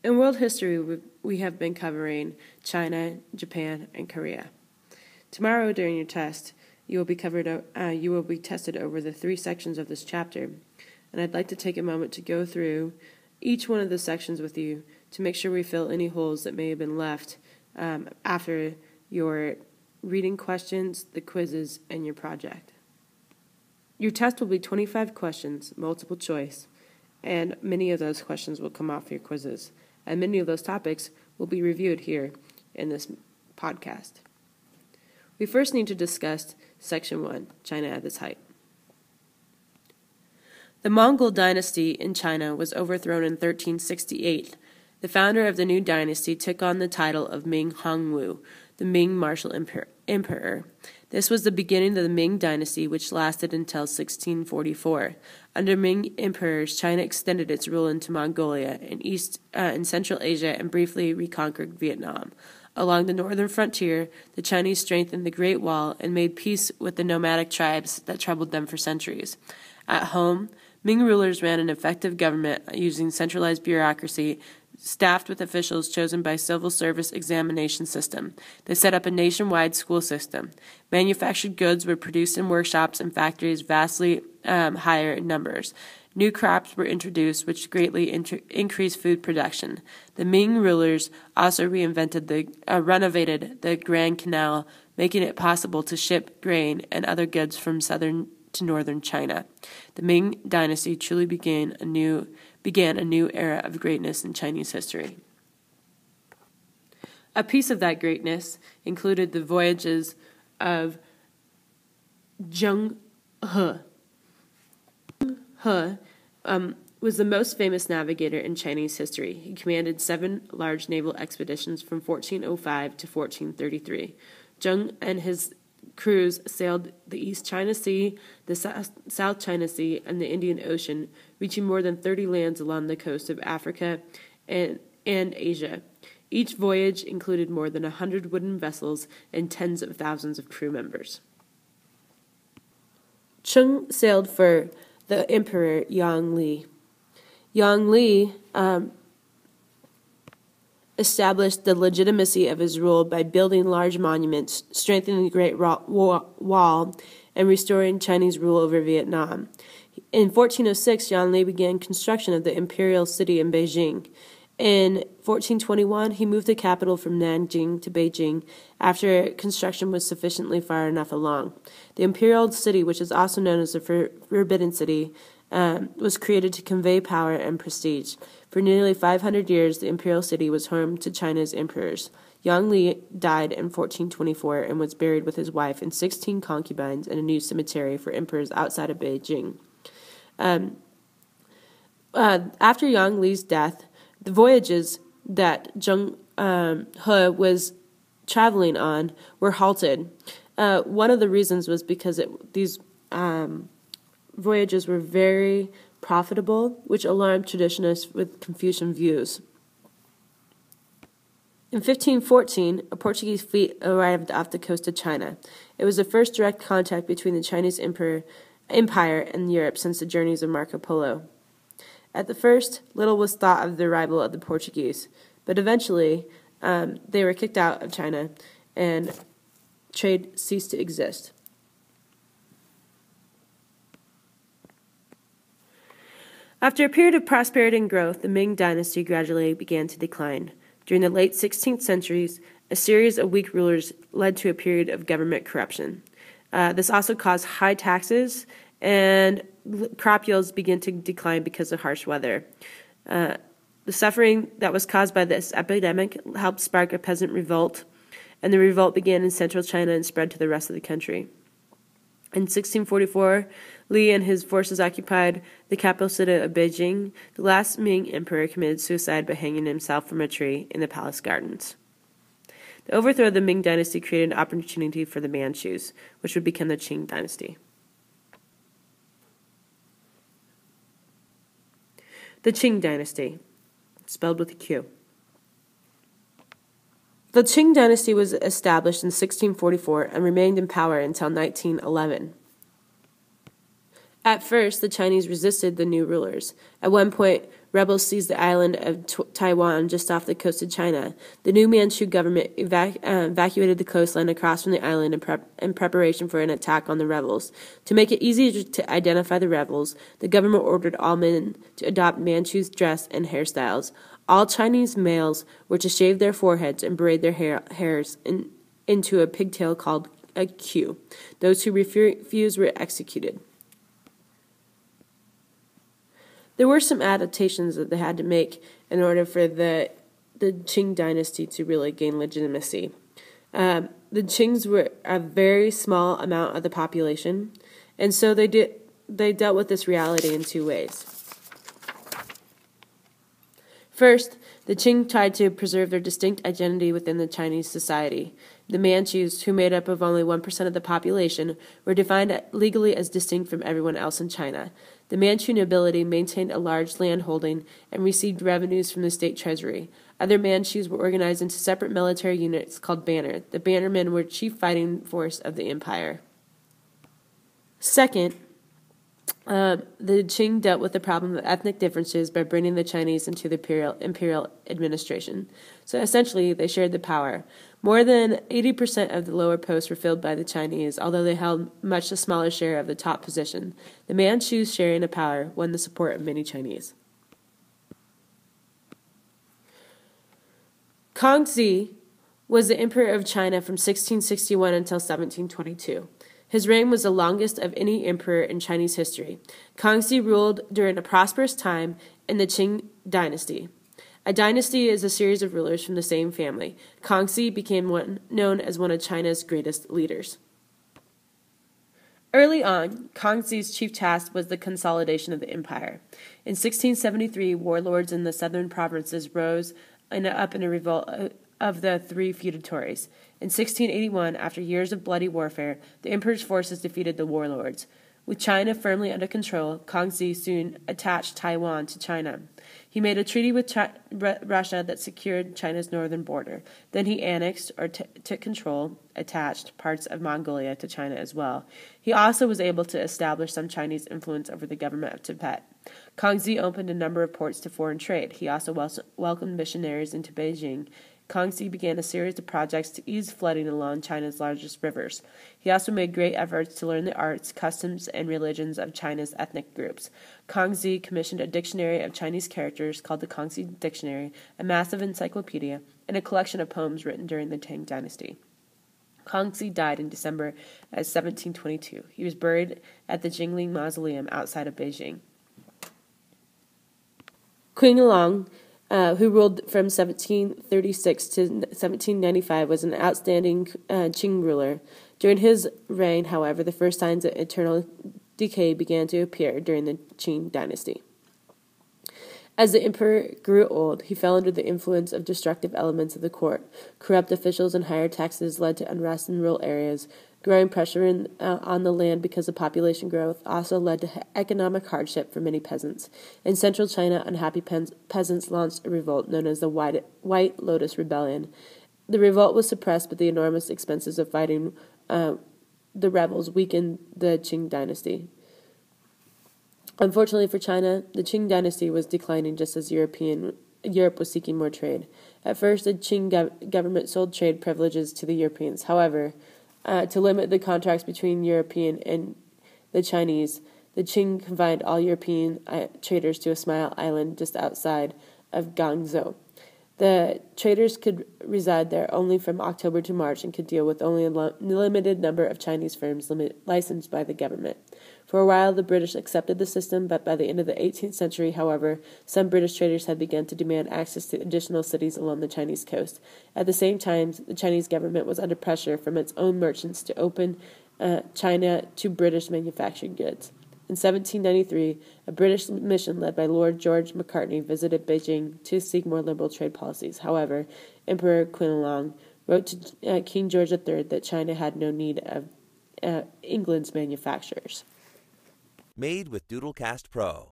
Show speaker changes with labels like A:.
A: In world history, we have been covering China, Japan, and Korea. Tomorrow, during your test, you will be tested over the 3 sections of this chapter, and I'd like to take a moment to go through each one of the sections with you to make sure we fill any holes that may have been left after your reading questions, the quizzes, and your project. Your test will be 25 questions, multiple choice, and many of those questions will come off your quizzes, and many of those topics will be reviewed here in this podcast. We first need to discuss Section 1, China at its height. The Mongol dynasty in China was overthrown in 1368. The founder of the new dynasty took on the title of Ming Hongwu, the Ming martial emperor. This was the beginning of the Ming dynasty, which lasted until 1644. Under Ming emperors, China extended its rule into Mongolia and Central Asia and briefly reconquered Vietnam. Along the northern frontier, the Chinese strengthened the Great Wall and made peace with the nomadic tribes that troubled them for centuries. At home, Ming rulers ran an effective government using centralized bureaucracy, staffed with officials chosen by civil service examination system. They set up a nationwide school system. Manufactured goods were produced in workshops and factories vastly higher in numbers. New crops were introduced, which greatly increased food production. The Ming rulers also renovated the Grand Canal, making it possible to ship grain and other goods from southern to northern China. The Ming dynasty truly began a new era of greatness in Chinese history. A piece of that greatness included the voyages of Zheng He. He was the most famous navigator in Chinese history. He commanded 7 large naval expeditions from 1405 to 1433. Zheng and his crews sailed the East China Sea, the South China Sea, and the Indian Ocean, reaching more than 30 lands along the coast of Africa and Asia. Each voyage included more than 100 wooden vessels and tens of thousands of crew members. Zheng sailed for the Emperor Yang Li. Yang Li established the legitimacy of his rule by building large monuments, strengthening the Great Wall, and restoring Chinese rule over Vietnam. In 1406, Yan Li began construction of the imperial city in Beijing. In 1421, he moved the capital from Nanjing to Beijing after construction was sufficiently far enough along. The imperial city, which is also known as the Forbidden City, was created to convey power and prestige. For nearly 500 years, the imperial city was home to China's emperors. Yang Li died in 1424 and was buried with his wife and 16 concubines in a new cemetery for emperors outside of Beijing. After Yang Li's death, the voyages that Zheng He was traveling on were halted. One of the reasons was because these voyages were very profitable, which alarmed traditionalists with Confucian views. In 1514, a Portuguese fleet arrived off the coast of China. It was the first direct contact between the Chinese empire and Europe since the journeys of Marco Polo. At the first, little was thought of the arrival of the Portuguese, but eventually they were kicked out of China and trade ceased to exist. After a period of prosperity and growth, the Ming dynasty gradually began to decline. During the late 16th century, a series of weak rulers led to a period of government corruption. This also caused high taxes, and crop yields began to decline because of harsh weather. The suffering that was caused by this epidemic helped spark a peasant revolt, and the revolt began in central China and spread to the rest of the country. In 1644, Li and his forces occupied the capital city of Beijing. The last Ming emperor committed suicide by hanging himself from a tree in the palace gardens. The overthrow of the Ming dynasty created an opportunity for the Manchus, which would become the Qing dynasty. The Qing dynasty, spelled with a Q. The Qing dynasty was established in 1644 and remained in power until 1911. At first, the Chinese resisted the new rulers. At one point, rebels seized the island of Taiwan just off the coast of China. The new Manchu government evacuated the coastline across from the island in preparation for an attack on the rebels. To make it easier to identify the rebels, the government ordered all men to adopt Manchu dress and hairstyles. All Chinese males were to shave their foreheads and braid their hairs into a pigtail called a queue. Those who refused were executed. There were some adaptations that they had to make in order for the Qing dynasty to really gain legitimacy. The Qings were a very small amount of the population, and so they dealt with this reality in two ways. First, the Qing tried to preserve their distinct identity within the Chinese society. The Manchus, who made up of only 1% of the population, were defined legally as distinct from everyone else in China. The Manchu nobility maintained a large land holding and received revenues from the state treasury. Other Manchus were organized into separate military units called banner. The bannermen were chief fighting force of the empire. Second, the Qing dealt with the problem of ethnic differences by bringing the Chinese into the imperial administration. So essentially, they shared the power. More than 80% of the lower posts were filled by the Chinese, although they held much a smaller share of the top position. The Manchus sharing the power won the support of many Chinese. Kangxi was the emperor of China from 1661 until 1722. His reign was the longest of any emperor in Chinese history. Kangxi ruled during a prosperous time in the Qing dynasty. A dynasty is a series of rulers from the same family. Kangxi became known as one of China's greatest leaders. Early on, Kangxi's chief task was the consolidation of the empire. In 1673, warlords in the southern provinces rose up in a revolt of the three feudatories. In 1681, after years of bloody warfare, the emperor's forces defeated the warlords. With China firmly under control, Kangxi soon attached Taiwan to China. He made a treaty with Russia that secured China's northern border. Then he annexed or took control, attached parts of Mongolia to China as well. He also was able to establish some Chinese influence over the government of Tibet. Kangxi opened a number of ports to foreign trade. He also welcomed missionaries into Beijing. Kangxi began a series of projects to ease flooding along China's largest rivers. He also made great efforts to learn the arts, customs, and religions of China's ethnic groups. Kangxi commissioned a dictionary of Chinese characters called the Kangxi Dictionary, a massive encyclopedia, and a collection of poems written during the Tang Dynasty. Kangxi died in December 1722. He was buried at the Jingling Mausoleum outside of Beijing. Qianlong, who ruled from 1736 to 1795, was an outstanding Qing ruler. During his reign, however, the first signs of internal decay began to appear during the Qing dynasty. As the emperor grew old, he fell under the influence of destructive elements of the court. Corrupt officials and higher taxes led to unrest in rural areas. Growing pressure on the land because of population growth also led to economic hardship for many peasants. In central China, unhappy peasants launched a revolt known as the White Lotus Rebellion. The revolt was suppressed, but the enormous expenses of fighting the rebels weakened the Qing dynasty. Unfortunately for China, the Qing dynasty was declining just as Europe was seeking more trade. At first, the Qing government sold trade privileges to the Europeans. However, to limit the contracts between European and the Chinese, the Qing confined all European traders to a small island just outside of Guangzhou. The traders could reside there only from October to March and could deal with only a limited number of Chinese firms licensed by the government. For a while, the British accepted the system, but by the end of the 18th century, however, some British traders had begun to demand access to additional cities along the Chinese coast. At the same time, the Chinese government was under pressure from its own merchants to open China to British manufactured goods. In 1793, a British mission led by Lord George Macartney visited Beijing to seek more liberal trade policies. However, Emperor Qianlong wrote to King George III that China had no need of England's manufacturers.
B: Made with Doodlecast Pro.